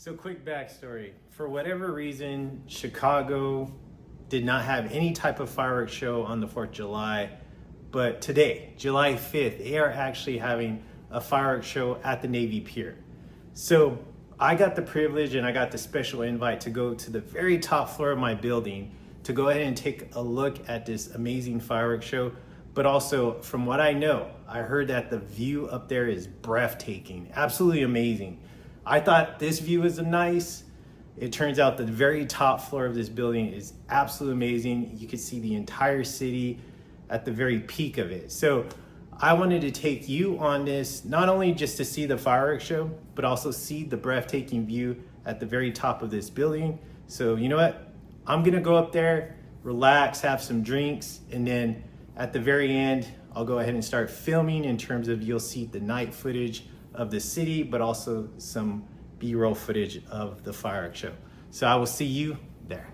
So quick backstory. For whatever reason, Chicago did not have any type of fireworks show on the 4th of July. But today, July 5th, they are actually having a fireworks show at the Navy Pier. So I got the privilege and I got the special invite to go to the very top floor of my building to go ahead and take a look at this amazing fireworks show. But also, from what I know, I heard that the view up there is breathtaking, absolutely amazing. I thought this view was nice. It turns out the very top floor of this building is absolutely amazing. You can see the entire city at the very peak of it. So I wanted to take you on this, not only just to see the fireworks show, but also see the breathtaking view at the very top of this building. So you know what? I'm gonna go up there, relax, have some drinks, and then at the very end, I'll go ahead and start filming in terms of you'll see the night footage of the city, but also some B-roll footage of the fireworks show. So I will see you there.